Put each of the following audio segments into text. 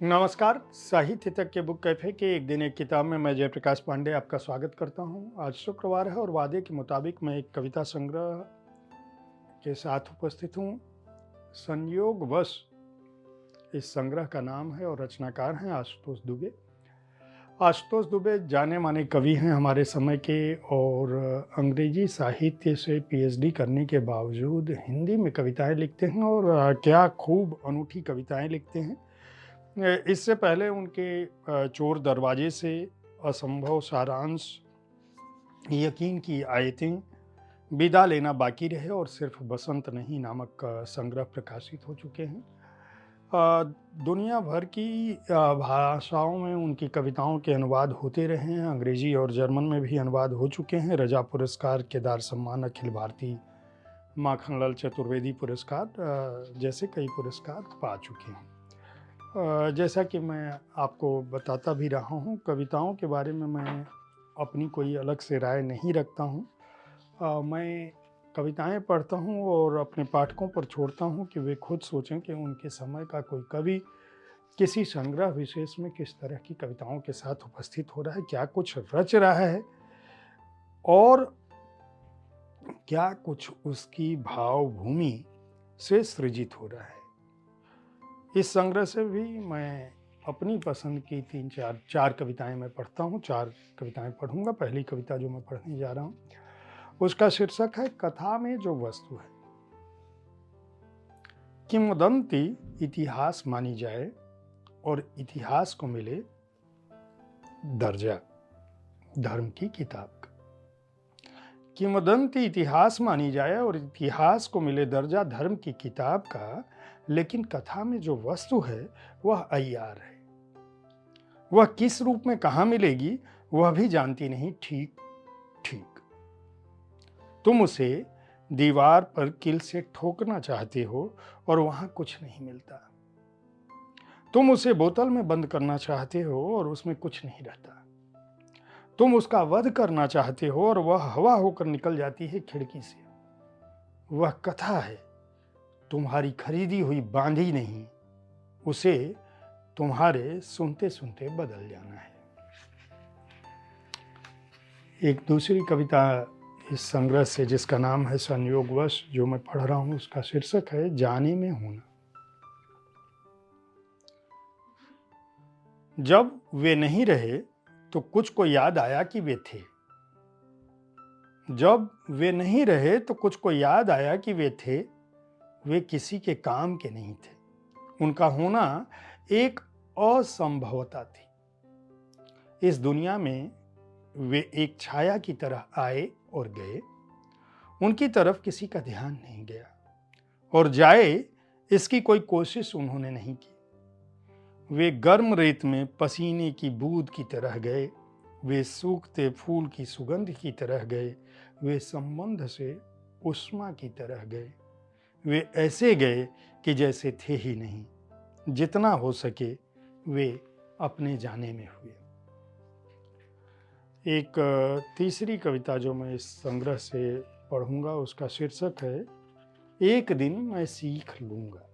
नमस्कार। साहित्य तक के बुक कैफे के एक दिन एक किताब में मैं जयप्रकाश पांडे आपका स्वागत करता हूं। आज शुक्रवार है और वादे के मुताबिक मैं एक कविता संग्रह के साथ उपस्थित हूं। संयोगवश इस संग्रह का नाम है और रचनाकार हैं आशुतोष दुबे। आशुतोष दुबे जाने माने कवि हैं हमारे समय के और अंग्रेजी साहित्य से पीएचडी करने के बावजूद हिंदी में कविताएं लिखते हैं और क्या खूब अनूठी कविताएं लिखते हैं। इससे पहले उनके चोर दरवाजे से, असंभव सारांश, यकीन की आयतें, विदा लेना बाकी रहे और सिर्फ बसंत नहीं नामक संग्रह प्रकाशित हो चुके हैं। दुनिया भर की भाषाओं में उनकी कविताओं के अनुवाद होते रहे हैं। अंग्रेजी और जर्मन में भी अनुवाद हो चुके हैं। रजा पुरस्कार, केदार सम्मान, अखिल भारतीय माखनलाल चतुर्वेदी पुरस्कार जैसे कई पुरस्कार पा चुके हैं। जैसा कि मैं आपको बताता भी रहा हूँ, कविताओं के बारे में मैं अपनी कोई अलग से राय नहीं रखता हूँ। मैं कविताएं पढ़ता हूँ और अपने पाठकों पर छोड़ता हूँ कि वे खुद सोचें कि उनके समय का कोई कवि किसी संग्रह विशेष में किस तरह की कविताओं के साथ उपस्थित हो रहा है, क्या कुछ रच रहा है और क्या कुछ उसकी भावभूमि से सृजित हो रहा है। इस संग्रह से भी मैं अपनी पसंद की चार कविताएं मैं पढ़ता हूँ। 4 कविताएं पढ़ूंगा। पहली कविता जो मैं पढ़ने जा रहा हूँ उसका शीर्षक है कथा में जो वस्तु है। किंवदंती इतिहास मानी जाए और इतिहास को मिले दर्जा धर्म की किताब का। किंवदंती इतिहास मानी जाए और इतिहास को मिले दर्जा धर्म की किताब का, लेकिन कथा में जो वस्तु है वह अय्यार है। वह किस रूप में कहां मिलेगी वह भी जानती नहीं ठीक ठीक। तुम उसे दीवार पर कील से ठोकना चाहते हो और वहां कुछ नहीं मिलता। तुम उसे बोतल में बंद करना चाहते हो और उसमें कुछ नहीं रहता। तुम उसका वध करना चाहते हो और वह हवा होकर निकल जाती है खिड़की से। वह कथा है, तुम्हारी खरीदी हुई बांधी नहीं। उसे तुम्हारे सुनते सुनते बदल जाना है। एक दूसरी कविता इस संग्रह से जिसका नाम है संयोगवश, जो मैं पढ़ रहा हूं, उसका शीर्षक है जाने में होना। जब वे नहीं रहे तो कुछ को याद आया कि वे थे। जब वे नहीं रहे तो कुछ को याद आया कि वे थे। वे किसी के काम के नहीं थे। उनका होना एक असंभवता थी। इस दुनिया में वे एक छाया की तरह आए और गए। उनकी तरफ किसी का ध्यान नहीं गया और जाए इसकी कोई कोशिश उन्होंने नहीं की। वे गर्म रेत में पसीने की बूंद की तरह गए। वे सूखते फूल की सुगंध की तरह गए। वे संबंध से उष्मा की तरह गए। वे ऐसे गए कि जैसे थे ही नहीं। जितना हो सके वे अपने जाने में हुए। एक तीसरी कविता जो मैं इस संग्रह से पढ़ूंगा उसका शीर्षक है एक दिन मैं सीख लूंगा।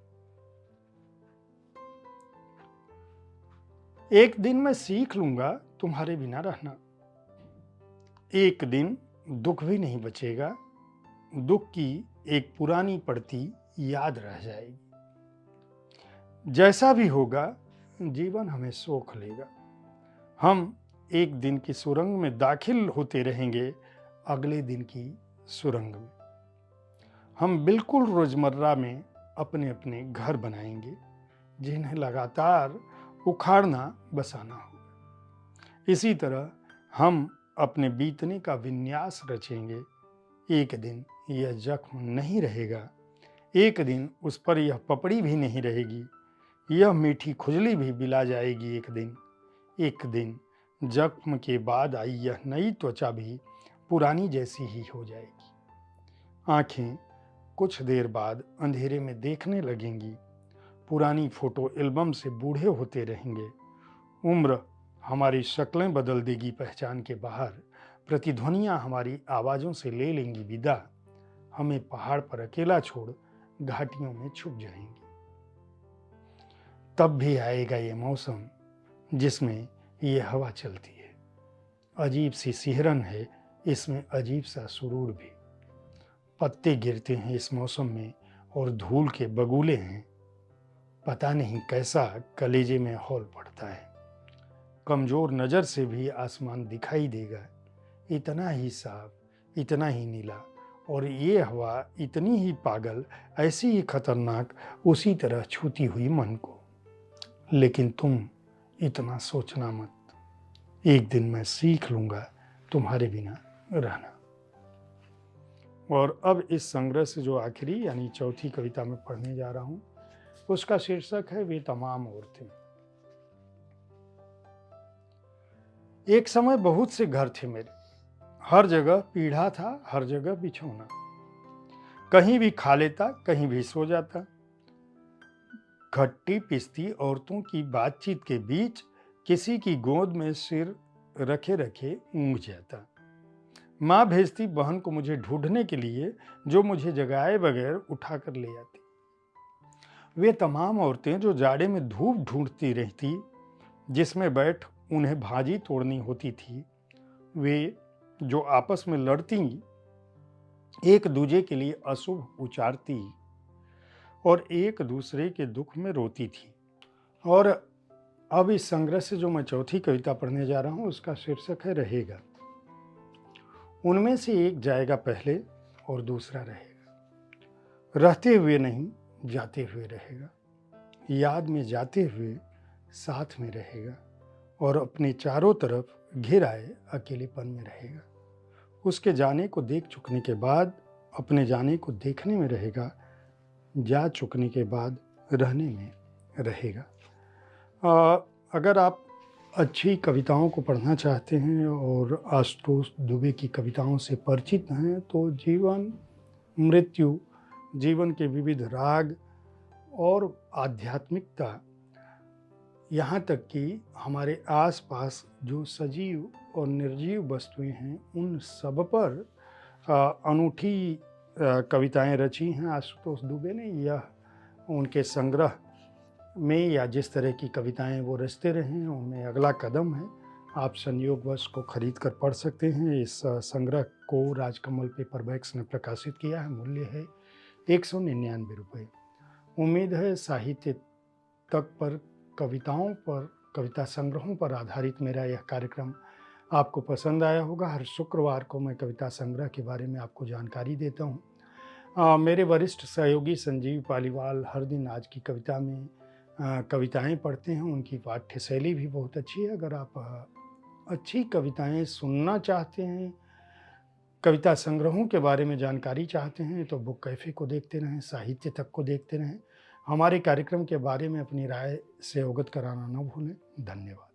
एक दिन मैं सीख लूंगा तुम्हारे बिना रहना। एक दिन दुख भी नहीं बचेगा। दुख की एक पुरानी पड़ती याद रह जाएगी। जैसा भी होगा जीवन हमें सोख लेगा। हम एक दिन की सुरंग में दाखिल होते रहेंगे, अगले दिन की सुरंग में। हम बिल्कुल रोजमर्रा में अपने अपने घर बनाएंगे जिन्हें लगातार उखाड़ना बसाना होगा। इसी तरह हम अपने बीतने का विन्यास रचेंगे। एक दिन यह जख्म नहीं रहेगा। एक दिन उस पर यह पपड़ी भी नहीं रहेगी। यह मीठी खुजली भी बिला जाएगी। एक दिन जख्म के बाद आई यह नई त्वचा भी पुरानी जैसी ही हो जाएगी। आंखें कुछ देर बाद अंधेरे में देखने लगेंगी। पुरानी फोटो एल्बम से बूढ़े होते रहेंगे। उम्र हमारी शक्लें बदल देगी पहचान के बाहर। प्रतिध्वनियां हमारी आवाज़ों से ले लेंगी विदा। हमें पहाड़ पर अकेला छोड़ घाटियों में छुप जाएंगी। तब भी आएगा ये मौसम जिसमें ये हवा चलती है। अजीब सी सिहरन है इसमें, अजीब सा सुरूर भी। पत्ते गिरते हैं इस मौसम में और धूल के बगुले हैं। पता नहीं कैसा कलेजे में हौल पड़ता है। कमजोर नज़र से भी आसमान दिखाई देगा, इतना ही साफ, इतना ही नीला, और ये हवा इतनी ही पागल, ऐसी ही खतरनाक, उसी तरह छूती हुई मन को। लेकिन तुम इतना सोचना मत, एक दिन मैं सीख लूँगा तुम्हारे बिना रहना। और अब इस संग्रह से जो आखिरी यानी चौथी कविता में पढ़ने जा रहा हूँ, उसका शीर्षक है वे तमाम औरतें। एक समय बहुत से घर थे मेरे, हर जगह पीढ़ा था, हर जगह बिछौना। कहीं भी खा लेता, कहीं भी सो जाता। खट्टी पिसती औरतों की बातचीत के बीच किसी की गोद में सिर रखे रखे ऊँघ जाता। माँ भेजती बहन को मुझे ढूंढने के लिए, जो मुझे जगाए बगैर उठाकर ले आती। वे तमाम औरतें जो जाड़े में धूप ढूंढती रहती, जिसमें बैठ उन्हें भाजी तोड़नी होती थी। वे जो आपस में लड़ती, एक दूजे के लिए अशुभ उचारती और एक दूसरे के दुख में रोती थी। और अब इस संग्रह से जो मैं चौथी कविता पढ़ने जा रहा हूँ, उसका शीर्षक है रहेगा। उनमें से एक जाएगा पहले और दूसरा रहेगा। रहते हुए नहीं, जाते हुए रहेगा। याद में जाते हुए साथ में रहेगा, और अपने चारों तरफ घिर आए अकेलेपन में रहेगा। उसके जाने को देख चुकने के बाद अपने जाने को देखने में रहेगा, जा चुकने के बाद रहने में रहेगा। अगर आप अच्छी कविताओं को पढ़ना चाहते हैं और आशुतोष दुबे की कविताओं से परिचित हैं, तो जीवन, मृत्यु, जीवन के विविध राग और आध्यात्मिकता, यहाँ तक कि हमारे आसपास जो सजीव और निर्जीव वस्तुएं हैं, उन सब पर अनूठी कविताएं रची हैं आशुतोष दुबे ने। यह उनके संग्रह में, या जिस तरह की कविताएं वो रचते रहे हैं, उनमें अगला कदम है। आप संयोगवश को खरीद कर पढ़ सकते हैं। इस संग्रह को राजकमल पेपरबैक्स ने प्रकाशित किया है। मूल्य है 199 रुपये। उम्मीद है साहित्य तक पर, कविताओं पर, कविता संग्रहों पर आधारित मेरा यह कार्यक्रम आपको पसंद आया होगा। हर शुक्रवार को मैं कविता संग्रह के बारे में आपको जानकारी देता हूँ। मेरे वरिष्ठ सहयोगी संजीव पालीवाल हर दिन आज की कविता में कविताएं पढ़ते हैं। उनकी पाठ्य शैली भी बहुत अच्छी है। अगर आप अच्छी कविताएं सुनना चाहते हैं, कविता संग्रहों के बारे में जानकारी चाहते हैं, तो बुक कैफ़े को देखते रहें, साहित्य तक को देखते रहें। हमारे कार्यक्रम के बारे में अपनी राय से अवगत कराना न भूलें। धन्यवाद।